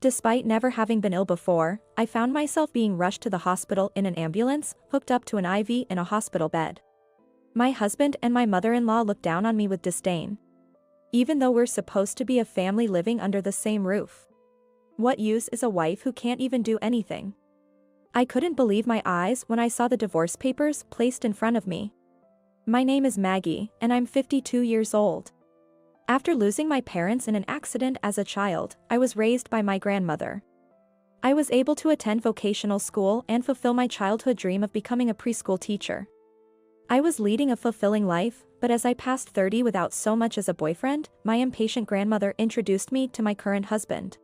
Despite never having been ill before, I found myself being rushed to the hospital in an ambulance, hooked up to an IV in a hospital bed. My husband and my mother-in-law looked down on me with disdain. Even though we're supposed to be a family living under the same roof. What use is a wife who can't even do anything? I couldn't believe my eyes when I saw the divorce papers placed in front of me. My name is Maggie, and I'm 52 years old. After losing my parents in an accident as a child, I was raised by my grandmother. I was able to attend vocational school and fulfill my childhood dream of becoming a preschool teacher. I was leading a fulfilling life, but as I passed 30 without so much as a boyfriend, my impatient grandmother introduced me to my current husband,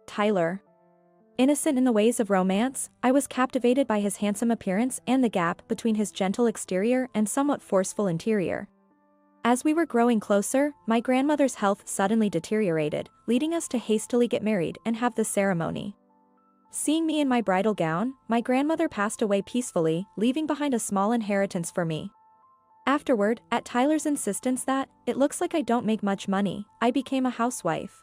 Tyler. Innocent in the ways of romance, I was captivated by his handsome appearance and the gap between his gentle exterior and somewhat forceful interior. As we were growing closer, my grandmother's health suddenly deteriorated, leading us to hastily get married and have the ceremony. Seeing me in my bridal gown, my grandmother passed away peacefully, leaving behind a small inheritance for me. Afterward, at Tyler's insistence that, it looks like I don't make much money, I became a housewife.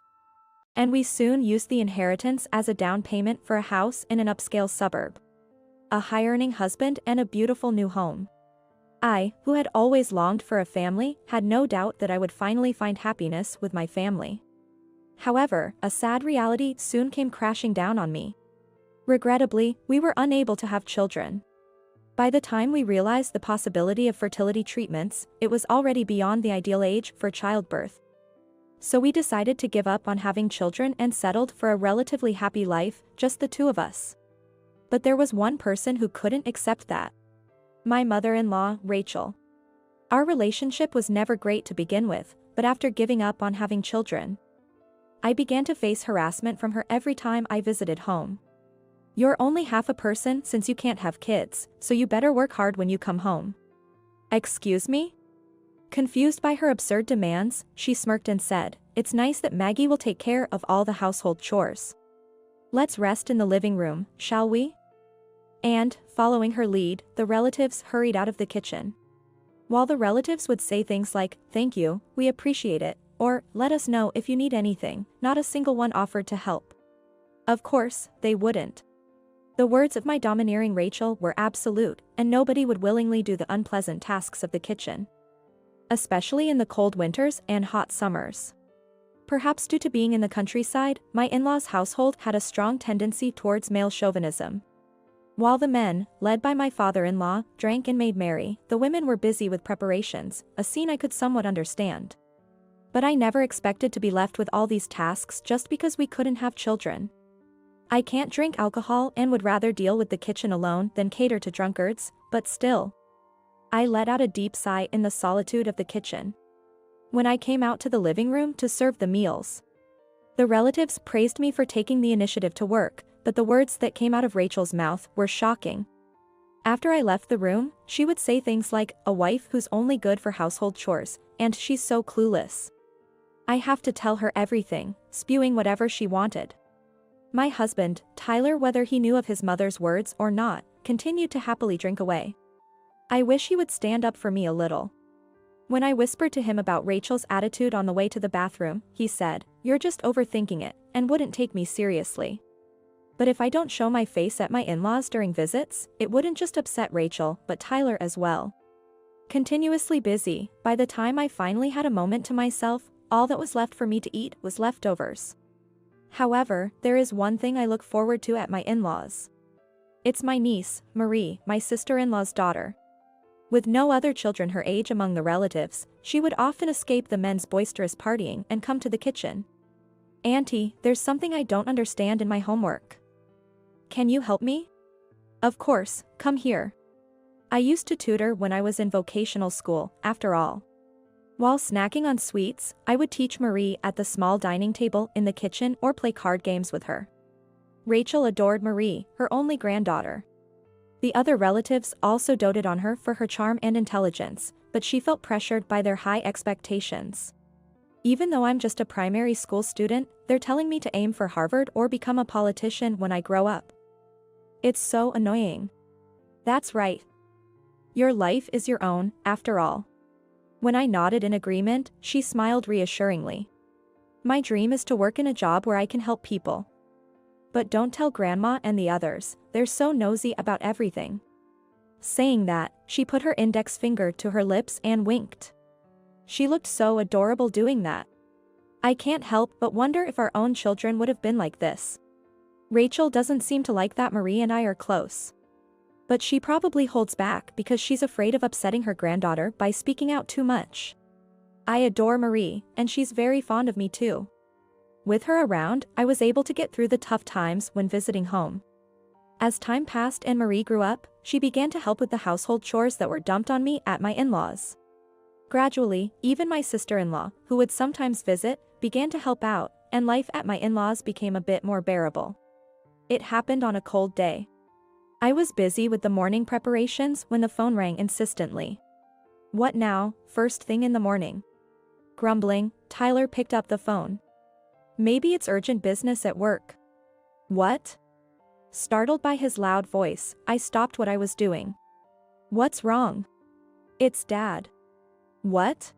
And we soon used the inheritance as a down payment for a house in an upscale suburb, a high-earning husband and a beautiful new home. I, who had always longed for a family, had no doubt that I would finally find happiness with my family. However, a sad reality soon came crashing down on me. Regrettably, we were unable to have children. By the time we realized the possibility of fertility treatments, it was already beyond the ideal age for childbirth. So we decided to give up on having children and settled for a relatively happy life, just the two of us. But there was one person who couldn't accept that. My mother-in-law, Rachel. Our relationship was never great to begin with, but after giving up on having children, I began to face harassment from her every time I visited home. You're only half a person since you can't have kids, so you better work hard when you come home. Excuse me? Confused by her absurd demands, she smirked and said, "It's nice that Maggie will take care of all the household chores. Let's rest in the living room, shall we?" And, following her lead, the relatives hurried out of the kitchen. While the relatives would say things like, "Thank you, we appreciate it," or, "Let us know if you need anything," not a single one offered to help. Of course, they wouldn't. The words of my domineering Rachel were absolute, and nobody would willingly do the unpleasant tasks of the kitchen. Especially in the cold winters and hot summers. Perhaps due to being in the countryside, my in-laws' household had a strong tendency towards male chauvinism. While the men, led by my father-in-law, drank and made merry, the women were busy with preparations, a scene I could somewhat understand. But I never expected to be left with all these tasks just because we couldn't have children. I can't drink alcohol and would rather deal with the kitchen alone than cater to drunkards, but still. I let out a deep sigh in the solitude of the kitchen. When I came out to the living room to serve the meals, the relatives praised me for taking the initiative to work, but the words that came out of Rachel's mouth were shocking. After I left the room, she would say things like, "A wife who's only good for household chores, and she's so clueless. I have to tell her everything," spewing whatever she wanted. My husband, Tyler, whether he knew of his mother's words or not, continued to happily drink away. I wish he would stand up for me a little. When I whispered to him about Rachel's attitude on the way to the bathroom, he said, "You're just overthinking it," and wouldn't take me seriously. But if I don't show my face at my in-laws during visits, it wouldn't just upset Rachel, but Tyler as well. Continuously busy, by the time I finally had a moment to myself, all that was left for me to eat was leftovers. However, there is one thing I look forward to at my in-laws. It's my niece, Marie, my sister-in-law's daughter. With no other children her age among the relatives, she would often escape the men's boisterous partying and come to the kitchen. "Auntie, there's something I don't understand in my homework. Can you help me?" "Of course, come here." I used to tutor when I was in vocational school, after all. While snacking on sweets, I would teach Marie at the small dining table in the kitchen or play card games with her. Rachel adored Marie, her only granddaughter. The other relatives also doted on her for her charm and intelligence, but she felt pressured by their high expectations. Even though I'm just a primary school student, they're telling me to aim for Harvard or become a politician when I grow up. It's so annoying. That's right. Your life is your own, after all. When I nodded in agreement, she smiled reassuringly. My dream is to work in a job where I can help people. But don't tell Grandma and the others, they're so nosy about everything. Saying that, she put her index finger to her lips and winked. She looked so adorable doing that. I can't help but wonder if our own children would have been like this. Rachel doesn't seem to like that Marie and I are close. But she probably holds back because she's afraid of upsetting her granddaughter by speaking out too much. I adore Marie, and she's very fond of me too. With her around, I was able to get through the tough times when visiting home. As time passed and Marie grew up, she began to help with the household chores that were dumped on me at my in-laws. Gradually, even my sister-in-law, who would sometimes visit, began to help out, and life at my in-laws became a bit more bearable. It happened on a cold day. I was busy with the morning preparations when the phone rang insistently. What now, first thing in the morning? Grumbling, Tyler picked up the phone. Maybe it's urgent business at work. What? Startled by his loud voice, I stopped what I was doing. What's wrong? It's Dad. What?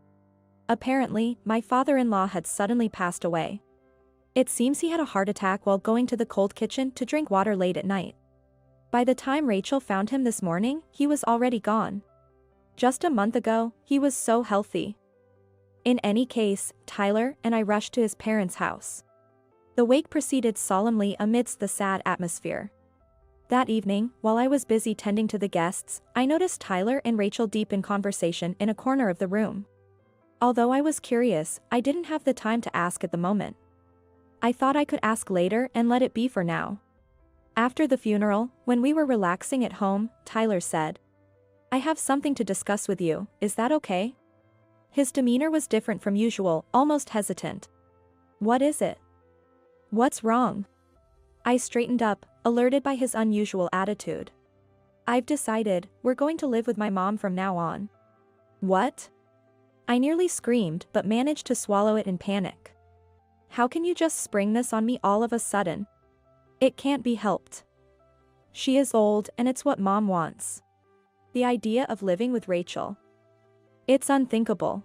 Apparently, my father-in-law had suddenly passed away. It seems he had a heart attack while going to the cold kitchen to drink water late at night. By the time Rachel found him this morning, he was already gone. Just a month ago, he was so healthy. In any case, Tyler and I rushed to his parents' house. The wake proceeded solemnly amidst the sad atmosphere. That evening, while I was busy tending to the guests, I noticed Tyler and Rachel deep in conversation in a corner of the room. Although I was curious, I didn't have the time to ask at the moment. I thought I could ask later and let it be for now. After the funeral, when we were relaxing at home, Tyler said, "I have something to discuss with you, is that okay?" His demeanor was different from usual, almost hesitant. "What is it? What's wrong?" I straightened up, alerted by his unusual attitude. "I've decided, we're going to live with my mom from now on." "What?" I nearly screamed but managed to swallow it in panic. "How can you just spring this on me all of a sudden? It can't be helped. She is old and it's what Mom wants. The idea of living with Rachel. It's unthinkable.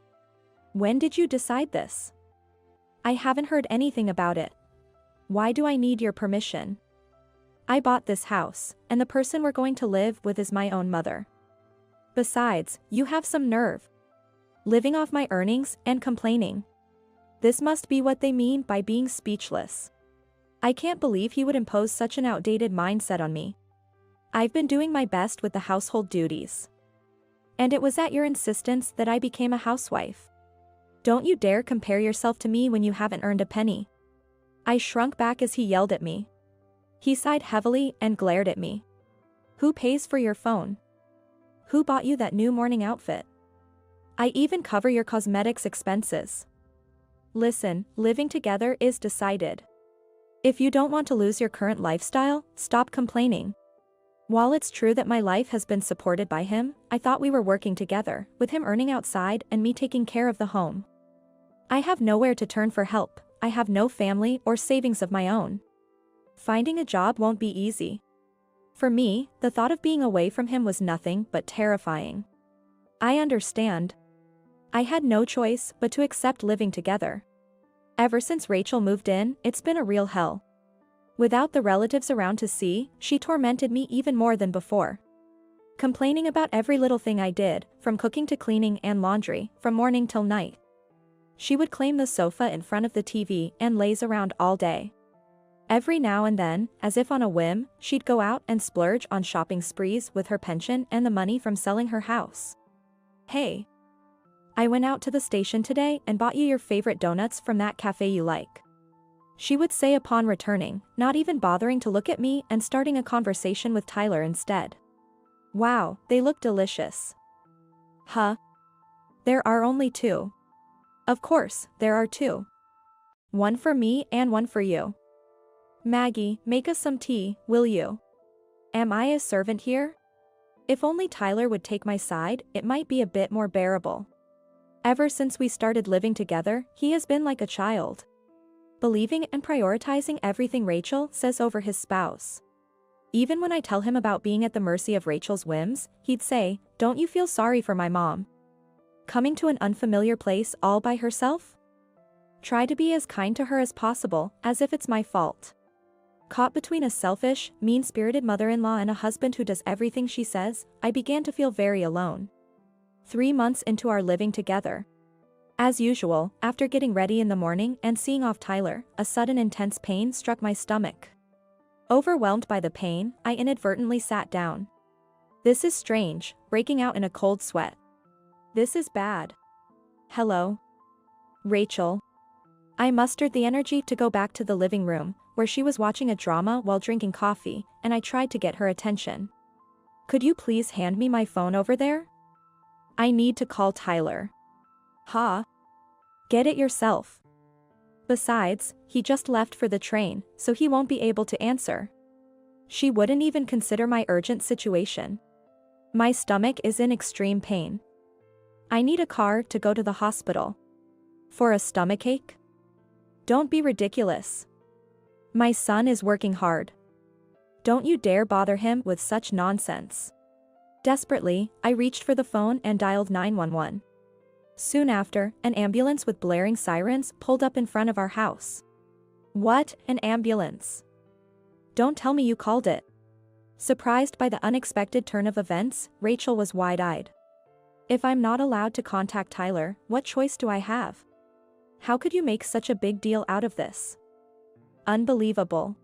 When did you decide this? I haven't heard anything about it. Why do I need your permission? I bought this house, and the person we're going to live with is my own mother. Besides, you have some nerve. Living off my earnings and complaining. This must be what they mean by being speechless. I can't believe he would impose such an outdated mindset on me. I've been doing my best with the household duties. And it was at your insistence that I became a housewife. Don't you dare compare yourself to me when you haven't earned a penny." I shrunk back as he yelled at me. He sighed heavily and glared at me. "Who pays for your phone? Who bought you that new morning outfit? I even cover your cosmetics expenses. Listen, living together is decided. If you don't want to lose your current lifestyle, stop complaining. While it's true that my life has been supported by him, I thought we were working together, with him earning outside and me taking care of the home. I have nowhere to turn for help, I have no family or savings of my own. Finding a job won't be easy. For me, the thought of being away from him was nothing but terrifying. I understand. I had no choice but to accept living together. Ever since Rachel moved in, it's been a real hell. Without the relatives around to see, she tormented me even more than before. Complaining about every little thing I did, from cooking to cleaning and laundry, from morning till night. She would claim the sofa in front of the TV and laze around all day. Every now and then, as if on a whim, she'd go out and splurge on shopping sprees with her pension and the money from selling her house. "Hey, I went out to the station today and bought you your favorite donuts from that cafe you like," she would say upon returning, not even bothering to look at me and starting a conversation with Tyler instead. "Wow, they look delicious." "Huh? There are only two." "Of course, there are two. One for me and one for you. Maggie, make us some tea, will you? Am I a servant here?" If only Tyler would take my side, it might be a bit more bearable. Ever since we started living together, he has been like a child. Believing and prioritizing everything Rachel says over his spouse. Even when I tell him about being at the mercy of Rachel's whims, he'd say, "Don't you feel sorry for my mom? Coming to an unfamiliar place all by herself? Try to be as kind to her as possible, as if it's my fault." Caught between a selfish, mean-spirited mother-in-law and a husband who does everything she says, I began to feel very alone. 3 months into our living together. As usual, after getting ready in the morning and seeing off Tyler, a sudden intense pain struck my stomach. Overwhelmed by the pain, I inadvertently sat down. This is strange, breaking out in a cold sweat. This is bad. Hello? Rachel. I mustered the energy to go back to the living room, where she was watching a drama while drinking coffee, and I tried to get her attention. Could you please hand me my phone over there? I need to call Tyler. Ha? Get it yourself. Besides, he just left for the train, so he won't be able to answer. She wouldn't even consider my urgent situation. My stomach is in extreme pain. I need a car to go to the hospital. For a stomachache? Don't be ridiculous. My son is working hard. Don't you dare bother him with such nonsense. Desperately, I reached for the phone and dialed 911. Soon after, an ambulance with blaring sirens pulled up in front of our house. What, an ambulance? Don't tell me you called it. Surprised by the unexpected turn of events, Rachel was wide-eyed. If I'm not allowed to contact Tyler, what choice do I have? How could you make such a big deal out of this? Unbelievable.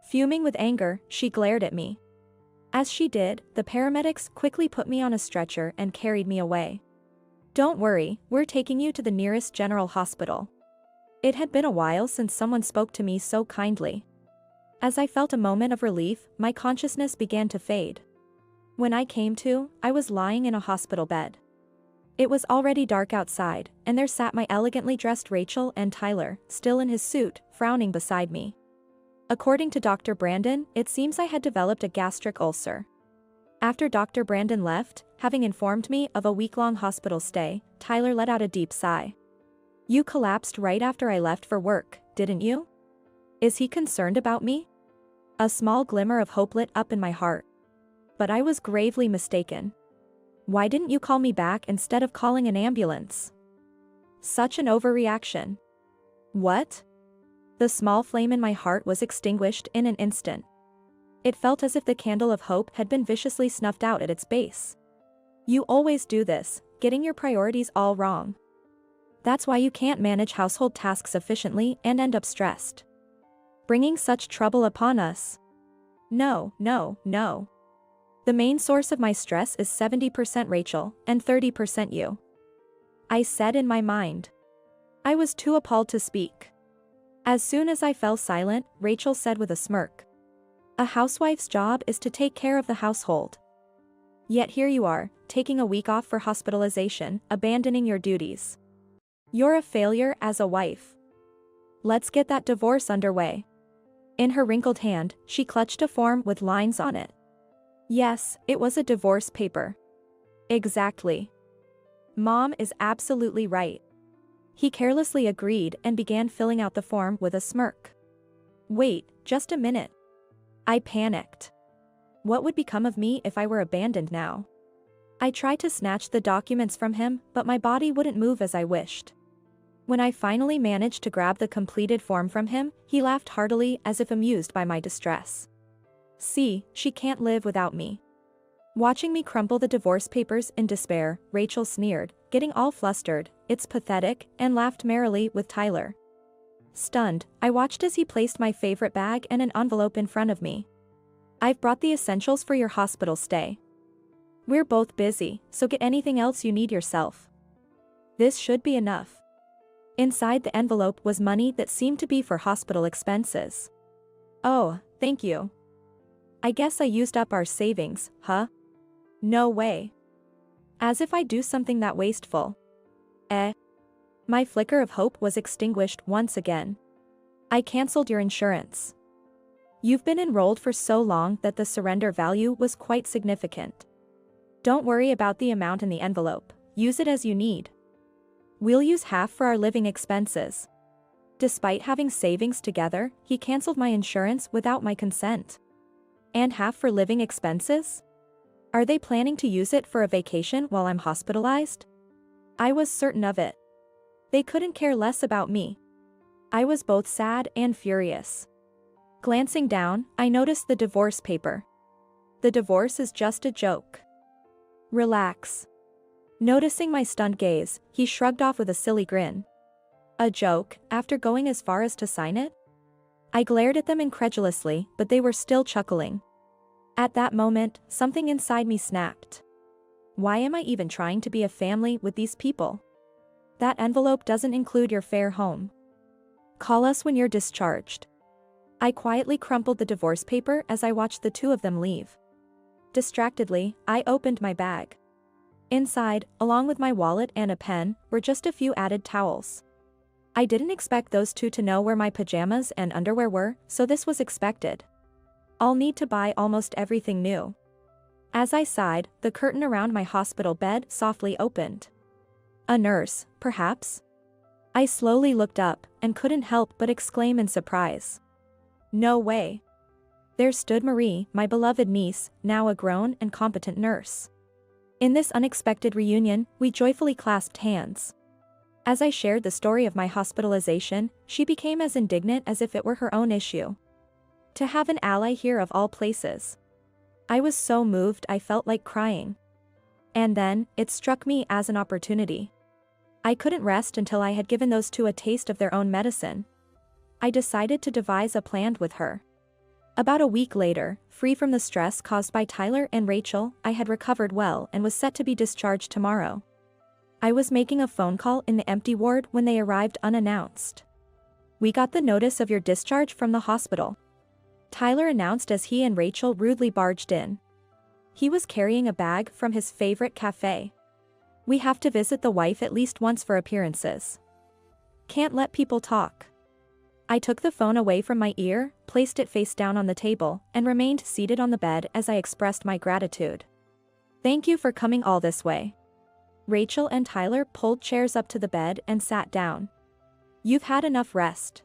Fuming with anger, she glared at me. As she did, the paramedics quickly put me on a stretcher and carried me away. Don't worry, we're taking you to the nearest general hospital. It had been a while since someone spoke to me so kindly. As I felt a moment of relief, my consciousness began to fade. When I came to, I was lying in a hospital bed. It was already dark outside, and there sat my elegantly dressed Rachel and Tyler, still in his suit, frowning beside me. According to Dr. Brandon, it seems I had developed a gastric ulcer. After Dr. Brandon left, having informed me of a week-long hospital stay, Tyler let out a deep sigh. You collapsed right after I left for work, didn't you? Is he concerned about me? A small glimmer of hope lit up in my heart. But I was gravely mistaken. Why didn't you call me back instead of calling an ambulance? Such an overreaction. What? The small flame in my heart was extinguished in an instant. It felt as if the candle of hope had been viciously snuffed out at its base. You always do this, getting your priorities all wrong. That's why you can't manage household tasks efficiently and end up stressed. Bringing such trouble upon us. No. The main source of my stress is 70% Rachel and 30% you. I said in my mind. I was too appalled to speak. As soon as I fell silent, Rachel said with a smirk. A housewife's job is to take care of the household. Yet here you are, taking a week off for hospitalization, abandoning your duties. You're a failure as a wife. Let's get that divorce underway. In her wrinkled hand, she clutched a form with lines on it. Yes, it was a divorce paper. Exactly. Mom is absolutely right. He carelessly agreed and began filling out the form with a smirk. Wait, just a minute. I panicked. What would become of me if I were abandoned now? I tried to snatch the documents from him, but my body wouldn't move as I wished. When I finally managed to grab the completed form from him, he laughed heartily as if amused by my distress. See, she can't live without me. Watching me crumple the divorce papers in despair, Rachel sneered, getting all flustered, it's pathetic, and laughed merrily with Tyler. Stunned, I watched as he placed my favorite bag and an envelope in front of me. I've brought the essentials for your hospital stay. We're both busy, so get anything else you need yourself. This should be enough. Inside the envelope was money that seemed to be for hospital expenses. Oh, thank you. I guess I used up our savings, huh? No way. As if I'd do something that wasteful. My flicker of hope was extinguished once again. I canceled your insurance. You've been enrolled for so long that the surrender value was quite significant. Don't worry about the amount in the envelope, use it as you need. We'll use half for our living expenses. Despite having savings together, he canceled my insurance without my consent. And half for living expenses? Are they planning to use it for a vacation while I'm hospitalized? I was certain of it. They couldn't care less about me. I was both sad and furious. Glancing down, I noticed the divorce paper. The divorce is just a joke. Relax. Noticing my stunned gaze, he shrugged off with a silly grin. A joke, after going as far as to sign it? I glared at them incredulously, but they were still chuckling. At that moment, something inside me snapped. Why am I even trying to be a family with these people? That envelope doesn't include your fare home. Call us when you're discharged. I quietly crumpled the divorce paper as I watched the two of them leave. Distractedly, I opened my bag. Inside, along with my wallet and a pen, were just a few added towels. I didn't expect those two to know where my pajamas and underwear were, so this was expected. I'll need to buy almost everything new. As I sighed, the curtain around my hospital bed softly opened. A nurse, perhaps? I slowly looked up, and couldn't help but exclaim in surprise. No way. There stood Marie, my beloved niece, now a grown and competent nurse. In this unexpected reunion, we joyfully clasped hands. As I shared the story of my hospitalization, she became as indignant as if it were her own issue. To have an ally here of all places. I was so moved I felt like crying. And then, it struck me as an opportunity. I couldn't rest until I had given those two a taste of their own medicine. I decided to devise a plan with her. About a week later, free from the stress caused by Tyler and Rachel, I had recovered well and was set to be discharged tomorrow. I was making a phone call in the empty ward when they arrived unannounced. We got the notice of your discharge from the hospital. Tyler announced as he and Rachel rudely barged in. He was carrying a bag from his favorite cafe. We have to visit the wife at least once for appearances. Can't let people talk. I took the phone away from my ear, placed it face down on the table, and remained seated on the bed as I expressed my gratitude. Thank you for coming all this way. Rachel and Tyler pulled chairs up to the bed and sat down. You've had enough rest.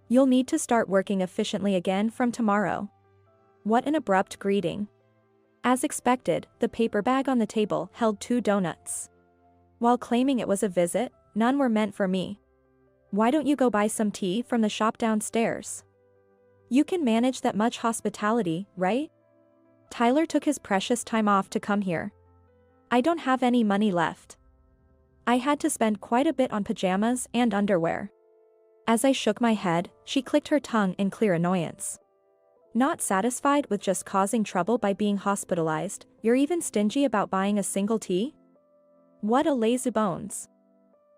You'll need to start working efficiently again from tomorrow. What an abrupt greeting. As expected, the paper bag on the table held 2 donuts. While claiming it was a visit, none were meant for me. Why don't you go buy some tea from the shop downstairs? You can manage that much hospitality, right? Tyler took his precious time off to come here. I don't have any money left. I had to spend quite a bit on pajamas and underwear. As I shook my head, she clicked her tongue in clear annoyance. Not satisfied with just causing trouble by being hospitalized, you're even stingy about buying a single tea? What a lazybones.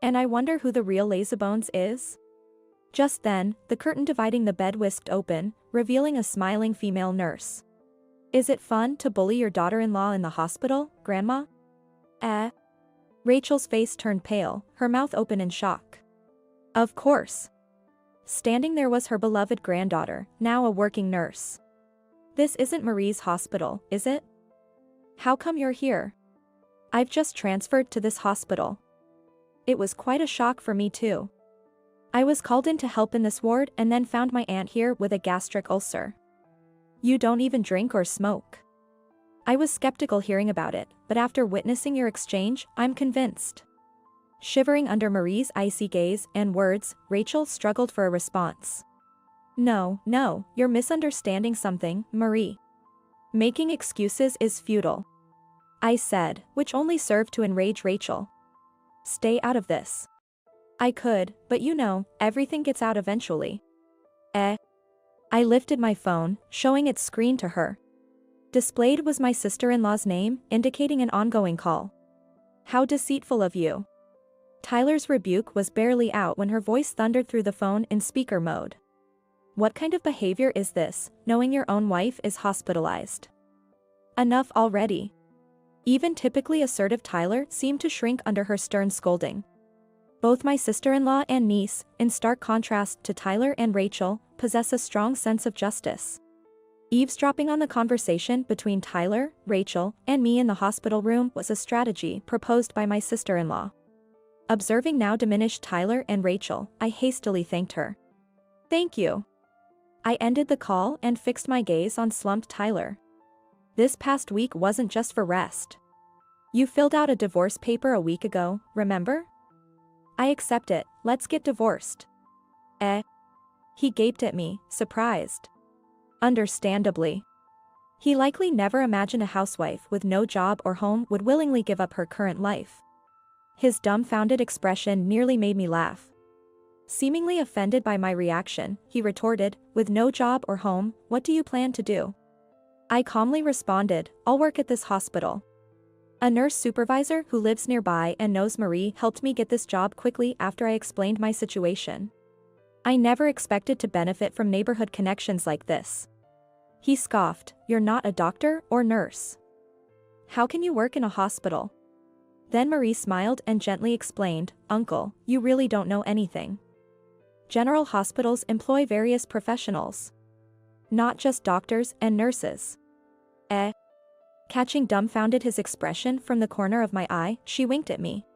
And I wonder who the real lazybones is? Just then, the curtain dividing the bed whisked open, revealing a smiling female nurse. Is it fun to bully your daughter-in-law in the hospital, Grandma? Rachel's face turned pale, her mouth open in shock. Of course. Standing there was her beloved granddaughter, now a working nurse. This isn't Marie's hospital, is it? How come you're here? I've just transferred to this hospital. It was quite a shock for me too. I was called in to help in this ward and then found my aunt here with a gastric ulcer. You don't even drink or smoke. I was skeptical hearing about it, but after witnessing your exchange, I'm convinced. Shivering under Marie's icy gaze and words, Rachel struggled for a response. No, you're misunderstanding something, Marie. Making excuses is futile. I said, which only served to enrage Rachel. Stay out of this. I could, but you know, everything gets out eventually. I lifted my phone, showing its screen to her. Displayed was my sister-in-law's name, indicating an ongoing call. How deceitful of you. Tyler's rebuke was barely out when her voice thundered through the phone in speaker mode. What kind of behavior is this, knowing your own wife is hospitalized? Enough already. Even typically assertive Tyler seemed to shrink under her stern scolding. Both my sister-in-law and niece, in stark contrast to Tyler and Rachel, possess a strong sense of justice. Eavesdropping on the conversation between Tyler, Rachel, and me in the hospital room was a strategy proposed by my sister-in-law. Observing now diminished Tyler and Rachel, I hastily thanked her. Thank you. I ended the call and fixed my gaze on slumped Tyler. This past week wasn't just for rest. You filled out a divorce paper a week ago, remember? I accept it, let's get divorced. He gaped at me, surprised. Understandably. He likely never imagined a housewife with no job or home would willingly give up her current life. His dumbfounded expression nearly made me laugh. Seemingly offended by my reaction, he retorted, "With no job or home, what do you plan to do?" I calmly responded, "I'll work at this hospital." A nurse supervisor who lives nearby and knows Marie helped me get this job quickly after I explained my situation. I never expected to benefit from neighborhood connections like this. He scoffed, "You're not a doctor or nurse. How can you work in a hospital?" Then Marie smiled and gently explained, "Uncle, you really don't know anything. General hospitals employ various professionals. Not just doctors and nurses." Catching dumbfounded his expression from the corner of my eye, she winked at me.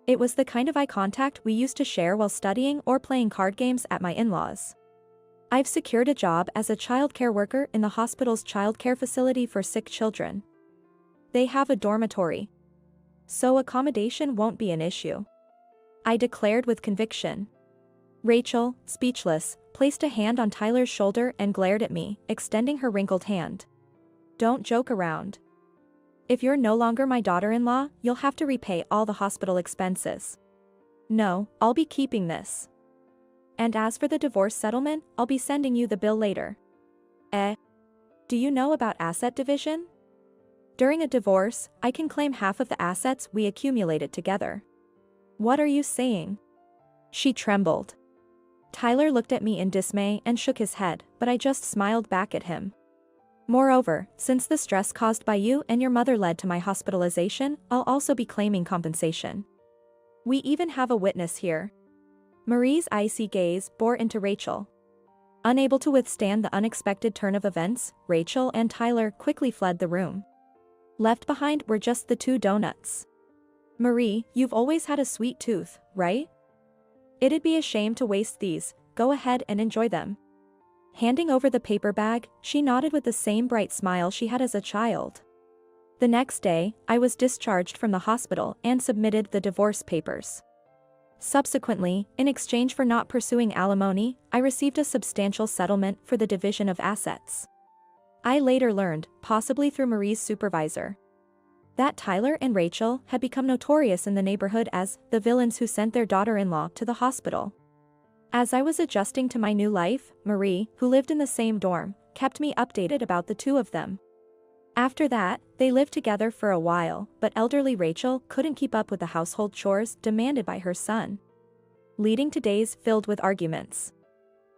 It was the kind of eye contact we used to share while studying or playing card games at my in-laws. I've secured a job as a childcare worker in the hospital's childcare facility for sick children. They have a dormitory, so accommodation won't be an issue, I declared with conviction. Rachel, speechless, placed a hand on Tyler's shoulder and glared at me, extending her wrinkled hand. "Don't joke around. If you're no longer my daughter-in-law, you'll have to repay all the hospital expenses." "No, I'll be keeping this. And as for the divorce settlement, I'll be sending you the bill later." Do you know about asset division? During a divorce, I can claim half of the assets we accumulated together. What are you saying? She trembled. Tyler looked at me in dismay and shook his head, but I just smiled back at him. "Moreover, since the stress caused by you and your mother led to my hospitalization, I'll also be claiming compensation. We even have a witness here." Marie's icy gaze bore into Rachel. Unable to withstand the unexpected turn of events, Rachel and Tyler quickly fled the room. Left behind were just the two donuts. "Marie, you've always had a sweet tooth, right? It'd be a shame to waste these, go ahead and enjoy them." Handing over the paper bag, she nodded with the same bright smile she had as a child. The next day, I was discharged from the hospital and submitted the divorce papers. Subsequently, in exchange for not pursuing alimony, I received a substantial settlement for the division of assets. I later learned, possibly through Marie's supervisor, that Tyler and Rachel had become notorious in the neighborhood as the villains who sent their daughter-in-law to the hospital. As I was adjusting to my new life, Marie, who lived in the same dorm, kept me updated about the two of them. After that, they lived together for a while, but elderly Rachel couldn't keep up with the household chores demanded by her son, leading to days filled with arguments.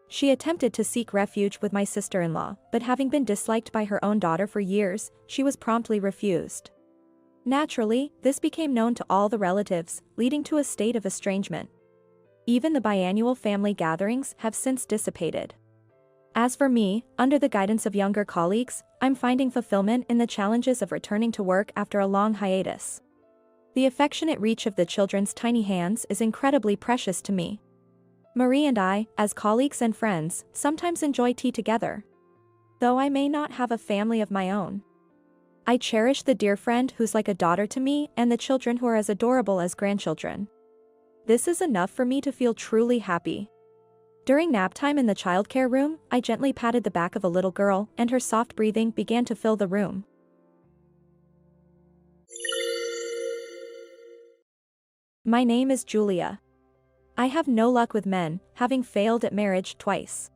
She attempted to seek refuge with my sister-in-law, but having been disliked by her own daughter for years, she was promptly refused. Naturally, this became known to all the relatives, leading to a state of estrangement. Even the biannual family gatherings have since dissipated. As for me, under the guidance of younger colleagues, I'm finding fulfillment in the challenges of returning to work after a long hiatus. The affectionate reach of the children's tiny hands is incredibly precious to me. Marie and I, as colleagues and friends, sometimes enjoy tea together, though I may not have a family of my own. I cherish the dear friend who's like a daughter to me and the children who are as adorable as grandchildren. This is enough for me to feel truly happy. During nap time in the childcare room, I gently patted the back of a little girl, and her soft breathing began to fill the room. My name is Julia. I have no luck with men, having failed at marriage twice.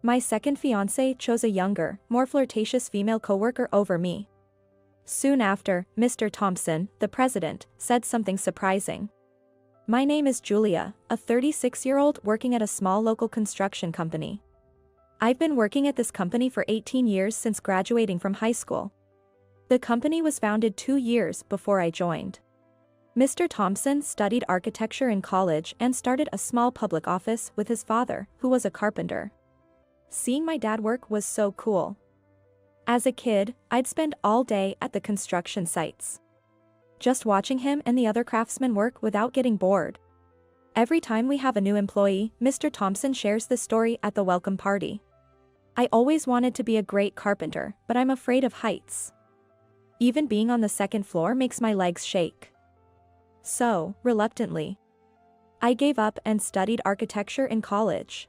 My second fiancé chose a younger, more flirtatious female coworker over me. Soon after, Mr. Thompson, the president, said something surprising. My name is Julia, a 36-year-old working at a small local construction company. I've been working at this company for 18 years since graduating from high school. The company was founded 2 years before I joined. Mr. Thompson studied architecture in college and started a small public office with his father, who was a carpenter. Seeing my dad work was so cool. As a kid, I'd spend all day at the construction sites, just watching him and the other craftsmen work without getting bored. Every time we have a new employee, Mr. Thompson shares this story at the welcome party. I always wanted to be a great carpenter, but I'm afraid of heights. Even being on the second floor makes my legs shake. So, reluctantly, I gave up and studied architecture in college.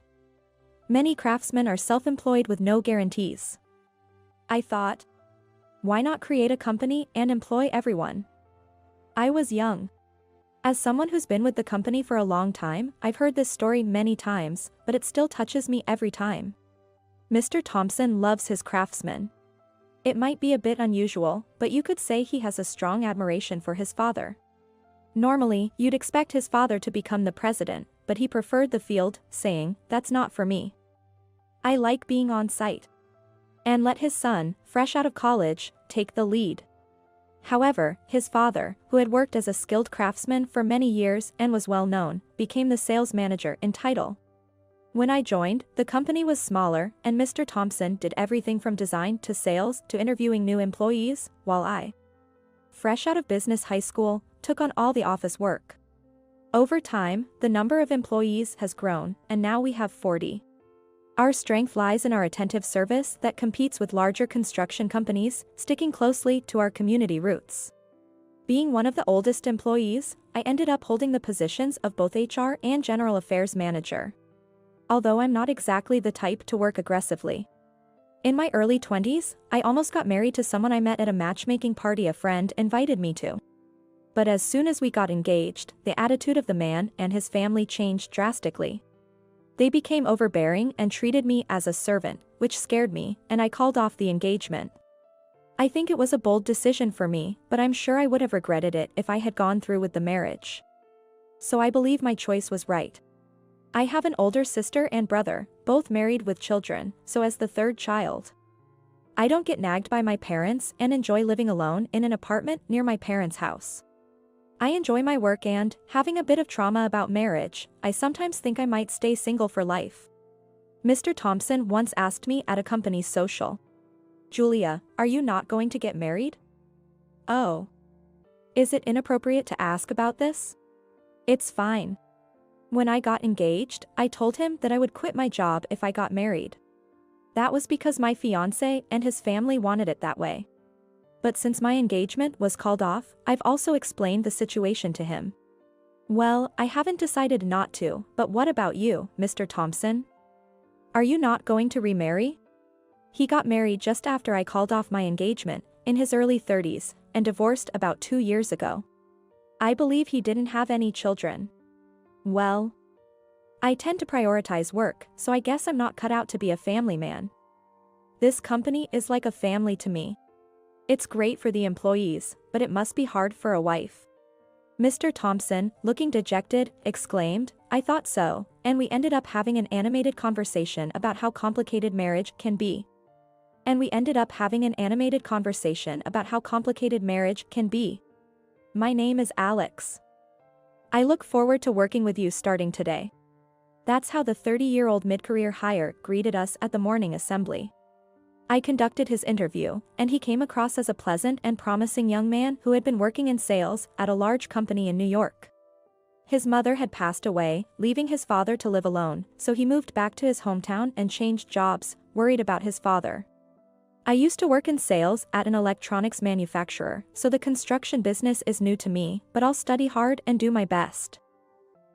Many craftsmen are self-employed with no guarantees. I thought, why not create a company and employ everyone? I was young. As someone who's been with the company for a long time, I've heard this story many times, but it still touches me every time. Mr. Thompson loves his craftsmen. It might be a bit unusual, but you could say he has a strong admiration for his father. Normally, you'd expect his father to become the president, but he preferred the field, saying, "That's not for me. I like being on site." And let his son, fresh out of college, take the lead. However, his father, who had worked as a skilled craftsman for many years and was well known, became the sales manager in title. When I joined, the company was smaller, and Mr. Thompson did everything from design to sales to interviewing new employees, while I, fresh out of business high school, took on all the office work. Over time, the number of employees has grown, and now we have 40. Our strength lies in our attentive service that competes with larger construction companies, sticking closely to our community roots. Being one of the oldest employees, I ended up holding the positions of both HR and General Affairs Manager. Although I'm not exactly the type to work aggressively. In my early 20s, I almost got married to someone I met at a matchmaking party a friend invited me to. But as soon as we got engaged, the attitude of the man and his family changed drastically. They became overbearing and treated me as a servant, which scared me, and I called off the engagement. I think it was a bold decision for me, but I'm sure I would have regretted it if I had gone through with the marriage. So I believe my choice was right. I have an older sister and brother, both married with children, so as the third child, I don't get nagged by my parents and enjoy living alone in an apartment near my parents' house. I enjoy my work and, having a bit of trauma about marriage, I sometimes think I might stay single for life. Mr. Thompson once asked me at a company's social, "Julia, are you not going to get married?" Oh. Is it inappropriate to ask about this? It's fine. When I got engaged, I told him that I would quit my job if I got married. That was because my fiancé and his family wanted it that way. But since my engagement was called off, I've also explained the situation to him. Well, I haven't decided not to, but what about you, Mr. Thompson? Are you not going to remarry? He got married just after I called off my engagement, in his early 30s, and divorced about 2 years ago. I believe he didn't have any children. Well, I tend to prioritize work, so I guess I'm not cut out to be a family man. This company is like a family to me. It's great for the employees, but it must be hard for a wife. Mr. Thompson, looking dejected, exclaimed, "I thought so," and we ended up having an animated conversation about how complicated marriage can be. My name is Alex. I look forward to working with you starting today. That's how the 30-year-old mid-career hire greeted us at the morning assembly. I conducted his interview, and he came across as a pleasant and promising young man who had been working in sales at a large company in New York. His mother had passed away, leaving his father to live alone, so he moved back to his hometown and changed jobs, worried about his father. I used to work in sales at an electronics manufacturer, so the construction business is new to me, but I'll study hard and do my best.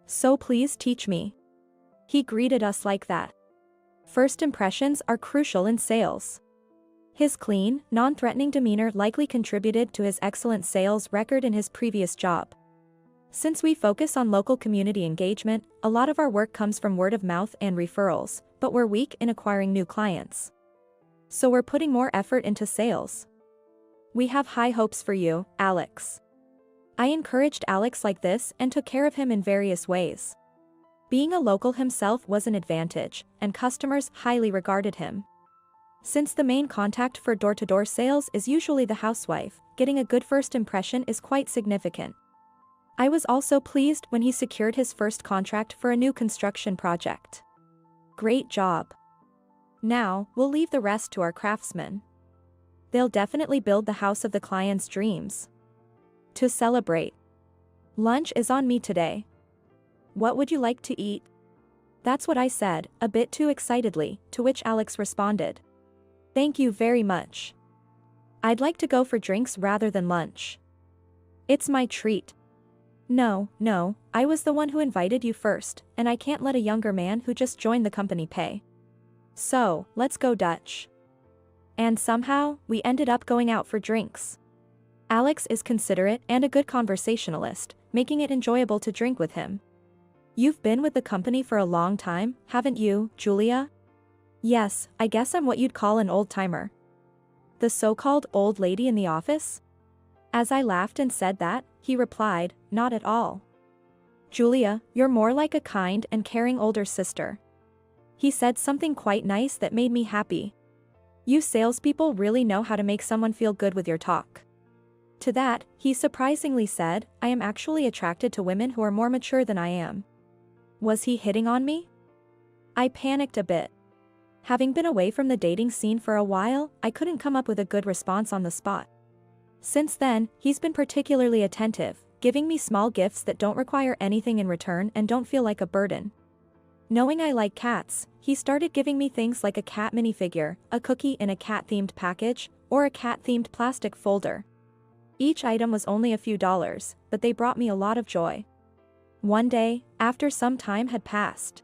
So please teach me. He greeted us like that. First impressions are crucial in sales. His clean, non-threatening demeanor likely contributed to his excellent sales record in his previous job. Since we focus on local community engagement, a lot of our work comes from word of mouth and referrals, but we're weak in acquiring new clients. So we're putting more effort into sales. We have high hopes for you, Alex. I encouraged Alex like this and took care of him in various ways. Being a local himself was an advantage, and customers highly regarded him. Since the main contact for door-to-door sales is usually the housewife, getting a good first impression is quite significant. I was also pleased when he secured his first contract for a new construction project. Great job. Now, we'll leave the rest to our craftsmen. They'll definitely build the house of the client's dreams. To celebrate, lunch is on me today. What would you like to eat? That's what I said, a bit too excitedly, to which Alex responded. Thank you very much. I'd like to go for drinks rather than lunch. It's my treat. No, I was the one who invited you first, and I can't let a younger man who just joined the company pay. So, let's go Dutch. And somehow, we ended up going out for drinks. Alex is considerate and a good conversationalist, making it enjoyable to drink with him. You've been with the company for a long time, haven't you, Julia? Yes, I guess I'm what you'd call an old-timer. The so-called old lady in the office? As I laughed and said that, he replied, not at all. Julia, you're more like a kind and caring older sister. He said something quite nice that made me happy. You salespeople really know how to make someone feel good with your talk. To that, he surprisingly said, I am actually attracted to women who are more mature than I am. Was he hitting on me? I panicked a bit. Having been away from the dating scene for a while, I couldn't come up with a good response on the spot. Since then, he's been particularly attentive, giving me small gifts that don't require anything in return and don't feel like a burden. Knowing I like cats, he started giving me things like a cat minifigure, a cookie in a cat-themed package, or a cat-themed plastic folder. Each item was only a few dollars, but they brought me a lot of joy. One day, after some time had passed.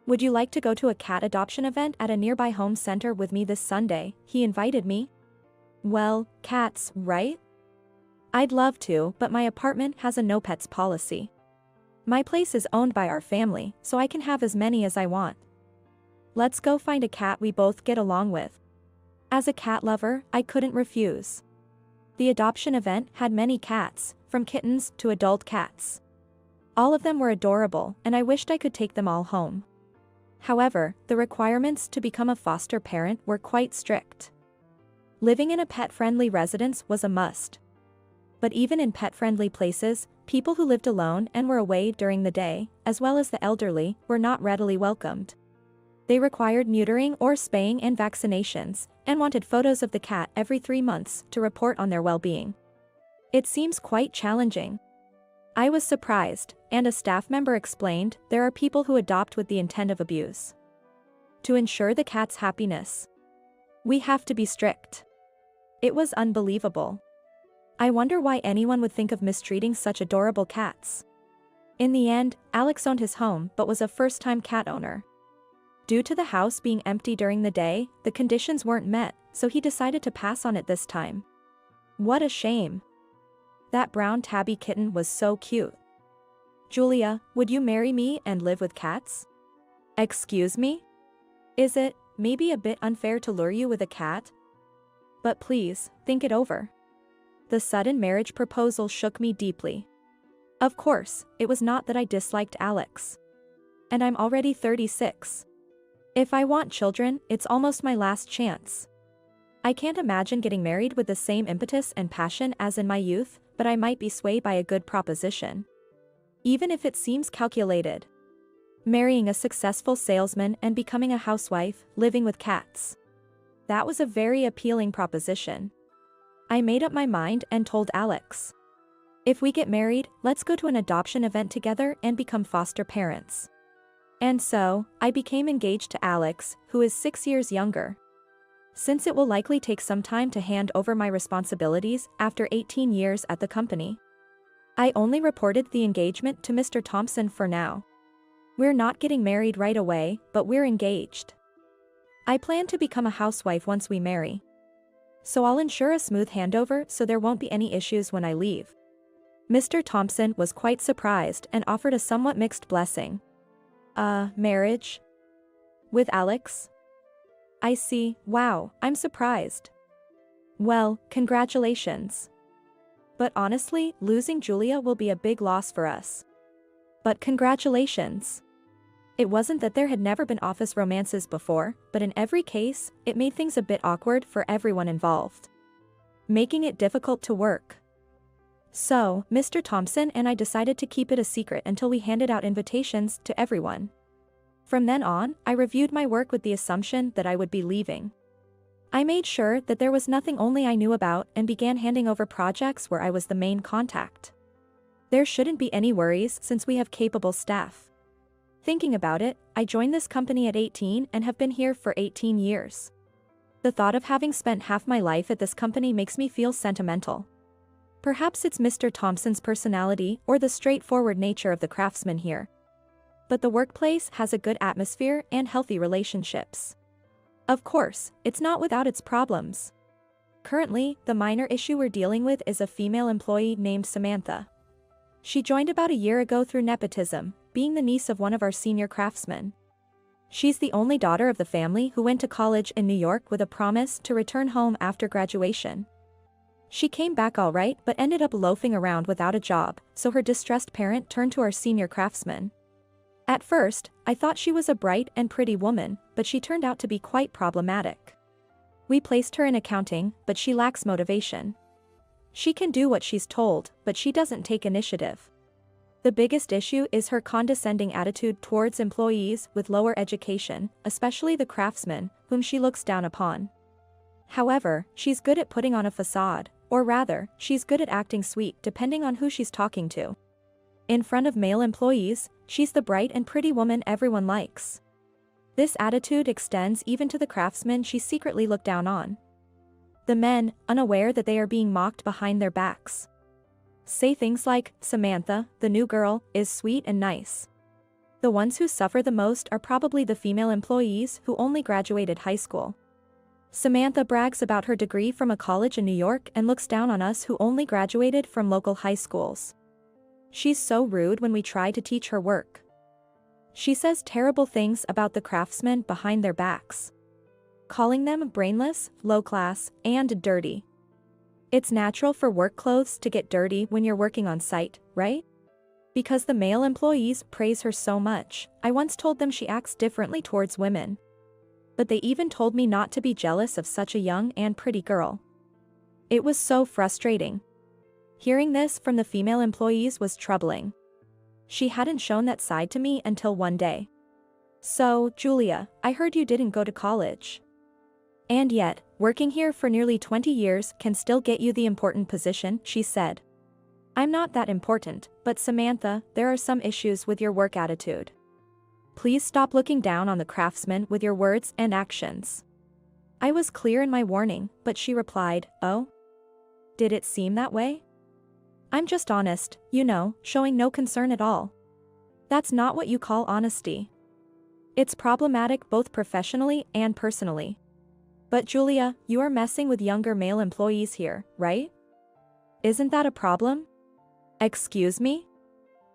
Would you like to go to a cat adoption event at a nearby home center with me this Sunday? He invited me. Well, cats, right? I'd love to, but my apartment has a no pets policy. My place is owned by our family, so I can have as many as I want. Let's go find a cat we both get along with. As a cat lover, I couldn't refuse. The adoption event had many cats, from kittens to adult cats. All of them were adorable, and I wished I could take them all home. However, the requirements to become a foster parent were quite strict. Living in a pet-friendly residence was a must. But even in pet-friendly places, people who lived alone and were away during the day, as well as the elderly, were not readily welcomed. They required neutering or spaying and vaccinations, and wanted photos of the cat every 3 months to report on their well-being. It seems quite challenging. I was surprised, and a staff member explained, there are people who adopt with the intent of abuse. To ensure the cat's happiness, we have to be strict. It was unbelievable. I wonder why anyone would think of mistreating such adorable cats. In the end, Alex owned his home but was a first-time cat owner. Due to the house being empty during the day, the conditions weren't met, so he decided to pass on it this time. What a shame. That brown tabby kitten was so cute. Julia, would you marry me and live with cats? Excuse me? Is it, maybe a bit unfair to lure you with a cat? But please, think it over. The sudden marriage proposal shook me deeply. Of course, it was not that I disliked Alex. And I'm already 36. If I want children, it's almost my last chance. I can't imagine getting married with the same impetus and passion as in my youth, but I might be swayed by a good proposition. Even if it seems calculated. Marrying a successful salesman and becoming a housewife, living with cats. That was a very appealing proposition. I made up my mind and told Alex. If we get married, let's go to an adoption event together and become foster parents. And so, I became engaged to Alex, who is 6 years younger. Since it will likely take some time to hand over my responsibilities after 18 years at the company, I only reported the engagement to Mr. Thompson for now. We're not getting married right away, but we're engaged. I plan to become a housewife once we marry. So I'll ensure a smooth handover so there won't be any issues when I leave. Mr. Thompson was quite surprised and offered a somewhat mixed blessing. Marriage? With Alex? I see, wow, I'm surprised. Well, congratulations. But honestly, losing Julia will be a big loss for us. But congratulations. It wasn't that there had never been office romances before, but in every case, it made things a bit awkward for everyone involved, making it difficult to work. So, Mr. Thompson and I decided to keep it a secret until we handed out invitations to everyone. From then on, I reviewed my work with the assumption that I would be leaving. I made sure that there was nothing only I knew about and began handing over projects where I was the main contact. There shouldn't be any worries since we have capable staff. Thinking about it, I joined this company at 18 and have been here for 18 years. The thought of having spent half my life at this company makes me feel sentimental. Perhaps it's Mr. Thompson's personality or the straightforward nature of the craftsmen here. But the workplace has a good atmosphere and healthy relationships. Of course, it's not without its problems. Currently, the minor issue we're dealing with is a female employee named Samantha. She joined about a year ago through nepotism, being the niece of one of our senior craftsmen. She's the only daughter of the family who went to college in New York with a promise to return home after graduation. She came back all right but ended up loafing around without a job, so her distressed parent turned to our senior craftsman. At first, I thought she was a bright and pretty woman, but she turned out to be quite problematic. We placed her in accounting, but she lacks motivation. She can do what she's told, but she doesn't take initiative. The biggest issue is her condescending attitude towards employees with lower education, especially the craftsmen, whom she looks down upon. However, she's good at putting on a facade, or rather, she's good at acting sweet depending on who she's talking to. In front of male employees, she's the bright and pretty woman everyone likes. This attitude extends even to the craftsmen she secretly looked down on. The men, unaware that they are being mocked behind their backs, say things like, "Samantha, the new girl, is sweet and nice." The ones who suffer the most are probably the female employees who only graduated high school. Samantha brags about her degree from a college in New York and looks down on us who only graduated from local high schools. She's so rude when we try to teach her work. She says terrible things about the craftsmen behind their backs, calling them brainless, low class, and dirty. It's natural for work clothes to get dirty when you're working on site, right? Because the male employees praise her so much, I once told them she acts differently towards women. But they even told me not to be jealous of such a young and pretty girl. It was so frustrating. Hearing this from the female employees was troubling. She hadn't shown that side to me until one day. "So, Julia, I heard you didn't go to college. And yet, working here for nearly 20 years can still get you the important position," she said. "I'm not that important, but Samantha, there are some issues with your work attitude. Please stop looking down on the craftsmen with your words and actions." I was clear in my warning, but she replied, "Oh? Did it seem that way? I'm just honest, you know, showing no concern at all. That's not what you call honesty. It's problematic both professionally and personally. But Julia, you are messing with younger male employees here, right? Isn't that a problem?" "Excuse me?"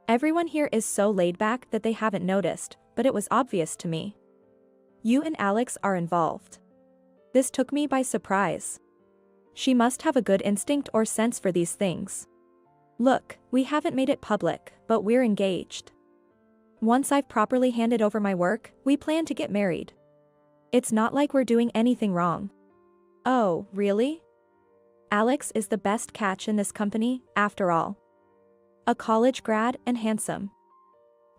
Everyone here is so laid back that they haven't noticed, but it was obvious to me. "You and Alex are involved." This took me by surprise. She must have a good instinct or sense for these things. "Look, we haven't made it public, but we're engaged. Once I've properly handed over my work, we plan to get married. It's not like we're doing anything wrong." "Oh, really?" "Alex is the best catch in this company, after all. A college grad and handsome.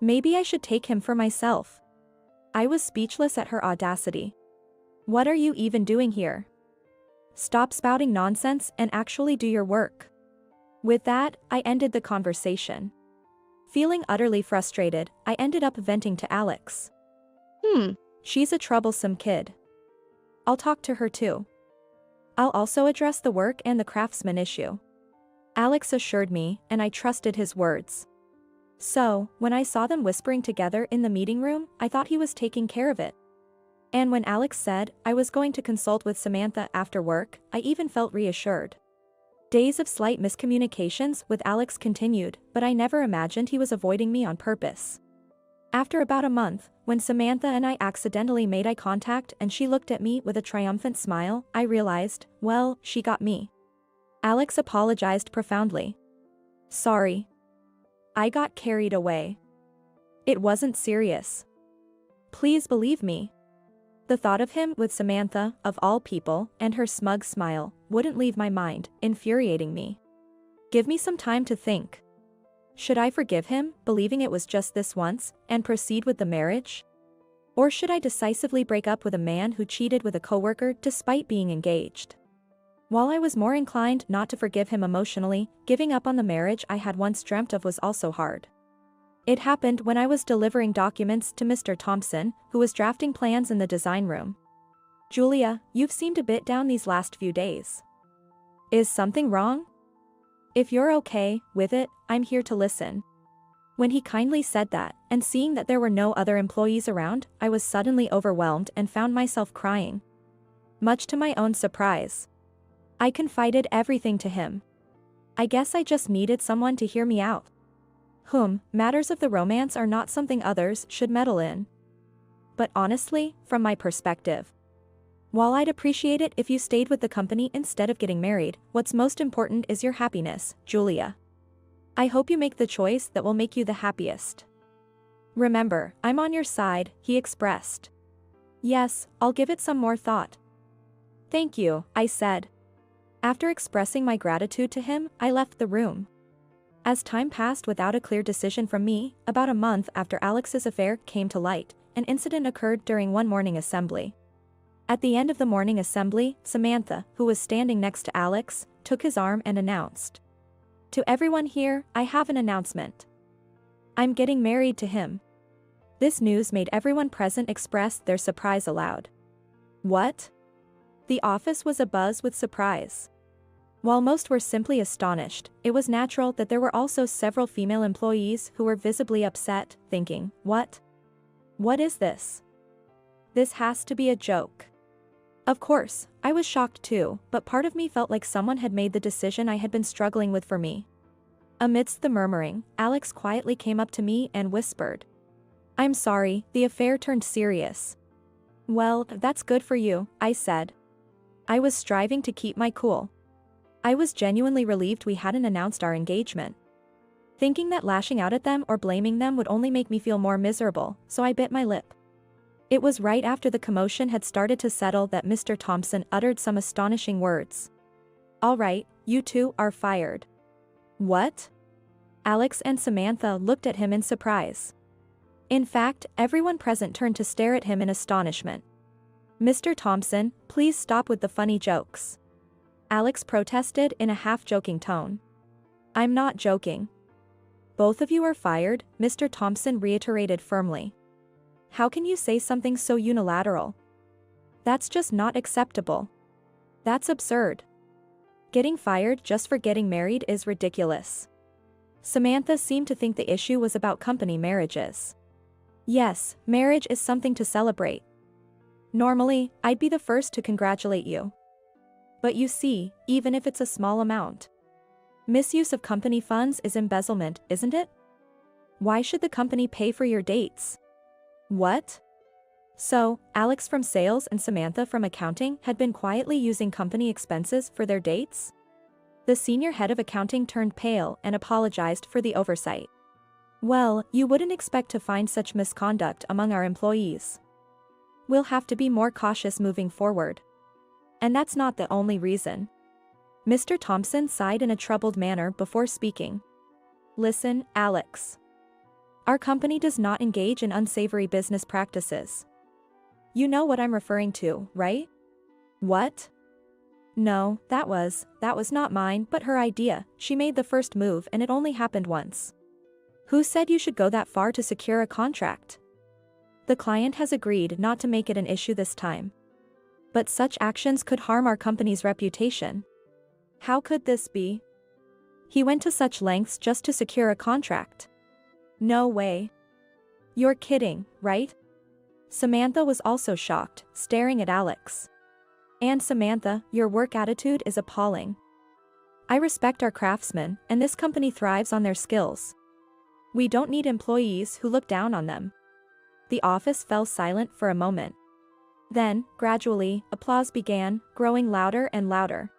Maybe I should take him for myself." I was speechless at her audacity. "What are you even doing here? Stop spouting nonsense and actually do your work." With that, I ended the conversation. Feeling utterly frustrated, I ended up venting to Alex. She's a troublesome kid. I'll talk to her too. I'll also address the work and the craftsman issue." Alex assured me, and I trusted his words. So, when I saw them whispering together in the meeting room, I thought he was taking care of it. And when Alex said I was going to consult with Samantha after work, I even felt reassured. Days of slight miscommunications with Alex continued, but I never imagined he was avoiding me on purpose. After about a month, when Samantha and I accidentally made eye contact and she looked at me with a triumphant smile, I realized, well, she got me. Alex apologized profoundly. "Sorry. I got carried away. It wasn't serious. Please believe me." The thought of him with Samantha, of all people, and her smug smile, wouldn't leave my mind, infuriating me. Give me some time to think. Should I forgive him, believing it was just this once, and proceed with the marriage? Or should I decisively break up with a man who cheated with a coworker despite being engaged? While I was more inclined not to forgive him emotionally, giving up on the marriage I had once dreamt of was also hard. It happened when I was delivering documents to Mr. Thompson, who was drafting plans in the design room. "Julia, you've seemed a bit down these last few days. Is something wrong? If you're okay with it, I'm here to listen." When he kindly said that, and seeing that there were no other employees around, I was suddenly overwhelmed and found myself crying. Much to my own surprise. I confided everything to him. I guess I just needed someone to hear me out. Matters of the romance are not something others should meddle in. But honestly, from my perspective, while I'd appreciate it if you stayed with the company instead of getting married, what's most important is your happiness, Julia. I hope you make the choice that will make you the happiest. Remember, I'm on your side, he expressed. Yes, I'll give it some more thought. Thank you, I said. After expressing my gratitude to him, I left the room. As time passed without a clear decision from me, about a month after Alex's affair came to light, an incident occurred during one morning assembly. At the end of the morning assembly, Samantha, who was standing next to Alex, took his arm and announced. To everyone here, I have an announcement. I'm getting married to him. This news made everyone present express their surprise aloud. What? The office was abuzz with surprise. While most were simply astonished, it was natural that there were also several female employees who were visibly upset, thinking, what? What is this? This has to be a joke. Of course, I was shocked too, but part of me felt like someone had made the decision I had been struggling with for me. Amidst the murmuring, Alex quietly came up to me and whispered. I'm sorry, the affair turned serious. Well, that's good for you, I said. I was striving to keep my cool. I was genuinely relieved we hadn't announced our engagement. Thinking that lashing out at them or blaming them would only make me feel more miserable, so I bit my lip. It was right after the commotion had started to settle that Mr. Thompson uttered some astonishing words. All right, you two are fired. What? Alex and Samantha looked at him in surprise. In fact, everyone present turned to stare at him in astonishment. Mr. Thompson, please stop with the funny jokes. Alex protested in a half-joking tone. I'm not joking. Both of you are fired, Mr. Thompson reiterated firmly. How can you say something so unilateral? That's just not acceptable. That's absurd. Getting fired just for getting married is ridiculous. Samantha seemed to think the issue was about company marriages. Yes, marriage is something to celebrate. Normally, I'd be the first to congratulate you. But you see, even if it's a small amount, misuse of company funds is embezzlement, isn't it? Why should the company pay for your dates? What? So, Alex from sales and Samantha from accounting had been quietly using company expenses for their dates? The senior head of accounting turned pale and apologized for the oversight. Well, you wouldn't expect to find such misconduct among our employees. We'll have to be more cautious moving forward. And that's not the only reason. Mr. Thompson sighed in a troubled manner before speaking. Listen, Alex. Our company does not engage in unsavory business practices. You know what I'm referring to, right? What? No, that was not mine, but her idea. She made the first move and it only happened once. Who said you should go that far to secure a contract? The client has agreed not to make it an issue this time. But such actions could harm our company's reputation. How could this be? He went to such lengths just to secure a contract. No way. You're kidding, right? Samantha was also shocked, staring at Alex. And Samantha, your work attitude is appalling. I respect our craftsmen, and this company thrives on their skills. We don't need employees who look down on them. The office fell silent for a moment. Then, gradually, applause began, growing louder and louder.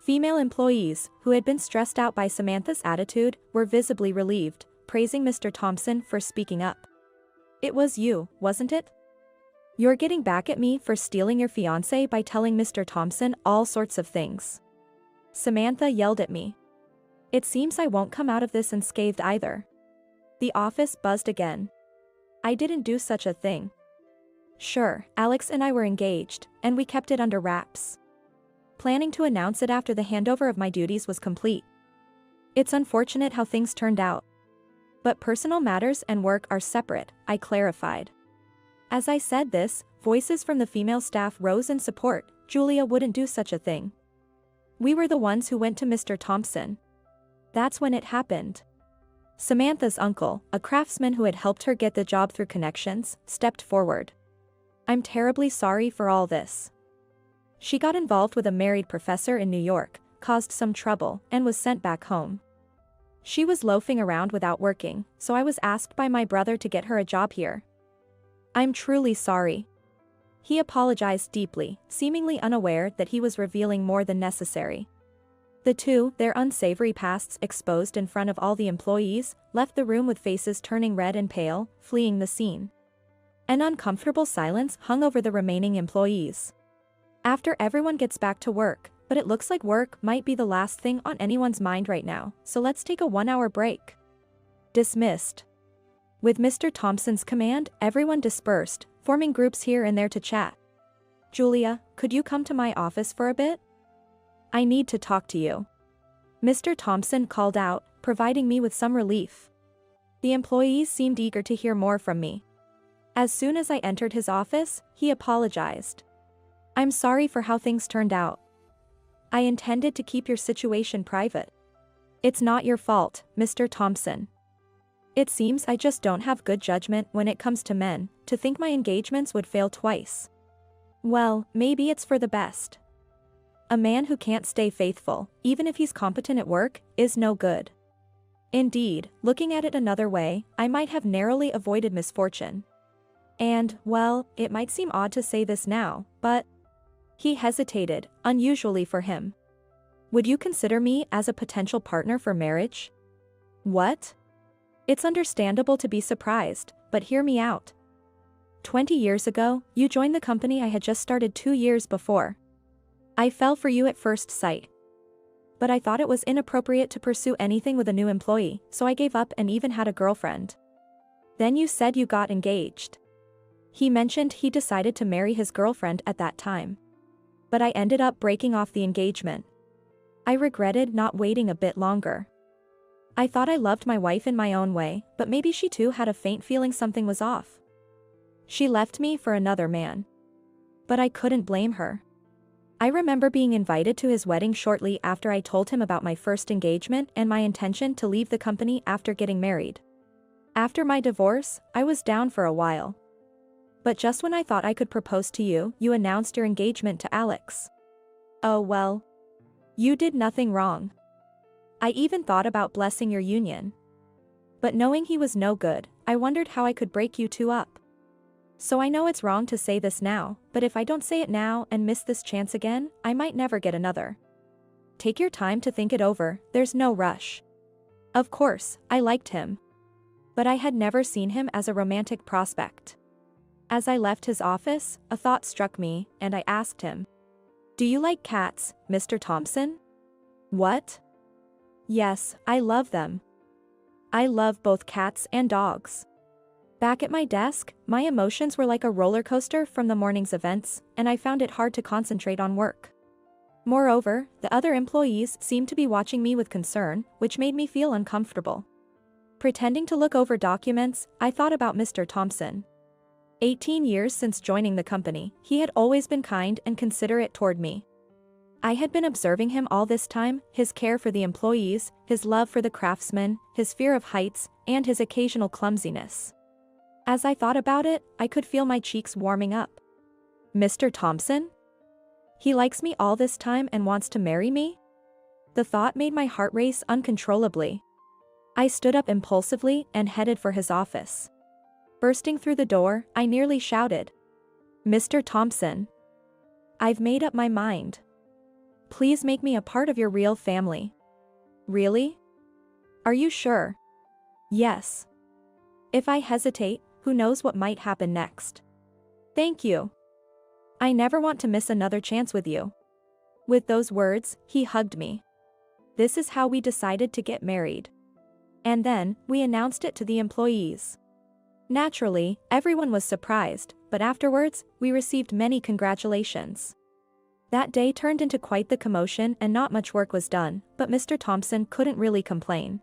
Female employees, who had been stressed out by Samantha's attitude, were visibly relieved, praising Mr. Thompson for speaking up. It was you, wasn't it? You're getting back at me for stealing your fiancé by telling Mr. Thompson all sorts of things. Samantha yelled at me. It seems I won't come out of this unscathed either. The office buzzed again. I didn't do such a thing. Sure, Alex and I were engaged, and we kept it under wraps. Planning to announce it after the handover of my duties was complete. It's unfortunate how things turned out. But personal matters and work are separate, I clarified. As I said this, voices from the female staff rose in support. Julia wouldn't do such a thing. We were the ones who went to Mr. Thompson. That's when it happened. Samantha's uncle, a craftsman who had helped her get the job through connections, stepped forward. I'm terribly sorry for all this. She got involved with a married professor in New York, caused some trouble, and was sent back home. She was loafing around without working, so I was asked by my brother to get her a job here. I'm truly sorry. He apologized deeply, seemingly unaware that he was revealing more than necessary. The two, their unsavory pasts exposed in front of all the employees, left the room with faces turning red and pale, fleeing the scene. An uncomfortable silence hung over the remaining employees. After everyone gets back to work, but it looks like work might be the last thing on anyone's mind right now, so let's take a 1-hour break. Dismissed. With Mr. Thompson's command, everyone dispersed, forming groups here and there to chat. Julia, could you come to my office for a bit? I need to talk to you. Mr. Thompson called out, providing me with some relief. The employees seemed eager to hear more from me. As soon as I entered his office, he apologized. I'm sorry for how things turned out. I intended to keep your situation private. It's not your fault, Mr. Thompson. It seems I just don't have good judgment when it comes to men, to think my engagements would fail twice. Well, maybe it's for the best. A man who can't stay faithful, even if he's competent at work, is no good. Indeed, looking at it another way, I might have narrowly avoided misfortune. And, well, it might seem odd to say this now, but... He hesitated, unusually for him. Would you consider me as a potential partner for marriage? What? It's understandable to be surprised, but hear me out. 20 years ago, you joined the company I had just started 2 years before. I fell for you at first sight. But I thought it was inappropriate to pursue anything with a new employee, so I gave up and even had a girlfriend. Then you said you got engaged. He mentioned he decided to marry his girlfriend at that time. But I ended up breaking off the engagement. I regretted not waiting a bit longer. I thought I loved my wife in my own way, but maybe she too had a faint feeling something was off. She left me for another man. But I couldn't blame her. I remember being invited to his wedding shortly after I told him about my first engagement and my intention to leave the company after getting married. After my divorce, I was down for a while. But just when I thought I could propose to you, you announced your engagement to Alex. Oh well. You did nothing wrong. I even thought about blessing your union. But knowing he was no good, I wondered how I could break you two up. So I know it's wrong to say this now, but if I don't say it now and miss this chance again, I might never get another. Take your time to think it over, there's no rush. Of course, I liked him. But I had never seen him as a romantic prospect. As I left his office, a thought struck me, and I asked him. Do you like cats, Mr. Thompson? What? Yes, I love them. I love both cats and dogs. Back at my desk, my emotions were like a roller coaster from the morning's events, and I found it hard to concentrate on work. Moreover, the other employees seemed to be watching me with concern, which made me feel uncomfortable. Pretending to look over documents, I thought about Mr. Thompson. 18 years since joining the company, he had always been kind and considerate toward me. I had been observing him all this time, his care for the employees, his love for the craftsmen, his fear of heights, and his occasional clumsiness. As I thought about it, I could feel my cheeks warming up. Mr. Thompson? He likes me all this time and wants to marry me? The thought made my heart race uncontrollably. I stood up impulsively and headed for his office. Bursting through the door, I nearly shouted. Mr. Thompson. I've made up my mind. Please make me a part of your real family. Really? Are you sure? Yes. If I hesitate, who knows what might happen next. Thank you. I never want to miss another chance with you. With those words, he hugged me. This is how we decided to get married. And then, we announced it to the employees. Naturally, everyone was surprised, but afterwards, we received many congratulations. That day turned into quite the commotion and not much work was done, but Mr. Thompson couldn't really complain.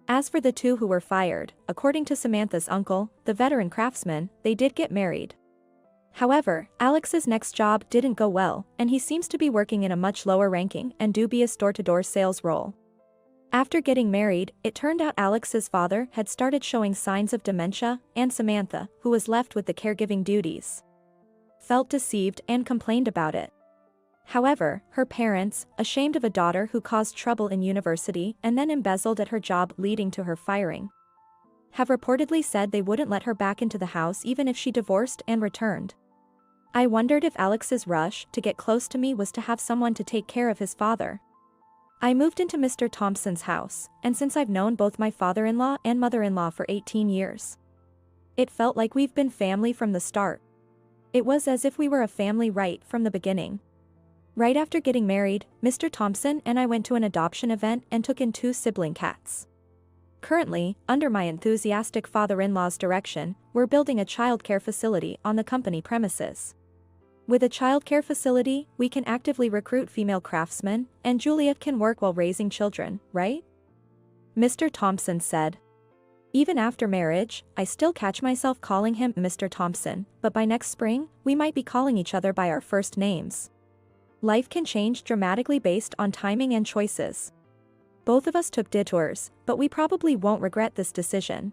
As for the two who were fired, according to Samantha's uncle, the veteran craftsman, they did get married. However, Alex's next job didn't go well, and he seems to be working in a much lower ranking and dubious door-to-door sales role. After getting married, it turned out Alex's father had started showing signs of dementia, and Samantha, who was left with the caregiving duties, felt deceived and complained about it. However, her parents, ashamed of a daughter who caused trouble in university and then embezzled at her job leading to her firing, have reportedly said they wouldn't let her back into the house even if she divorced and returned. I wondered if Alex's rush to get close to me was to have someone to take care of his father. I moved into Mr. Thompson's house, and since I've known both my father-in-law and mother-in-law for 18 years, it felt like we've been family from the start. It was as if we were a family right from the beginning. Right after getting married, Mr. Thompson and I went to an adoption event and took in 2 sibling cats. Currently, under my enthusiastic father-in-law's direction, we're building a childcare facility on the company premises. With a childcare facility, we can actively recruit female craftsmen, and Juliet can work while raising children, right? Mr. Thompson said. Even after marriage, I still catch myself calling him Mr. Thompson, but by next spring, we might be calling each other by our first names. Life can change dramatically based on timing and choices. Both of us took detours, but we probably won't regret this decision.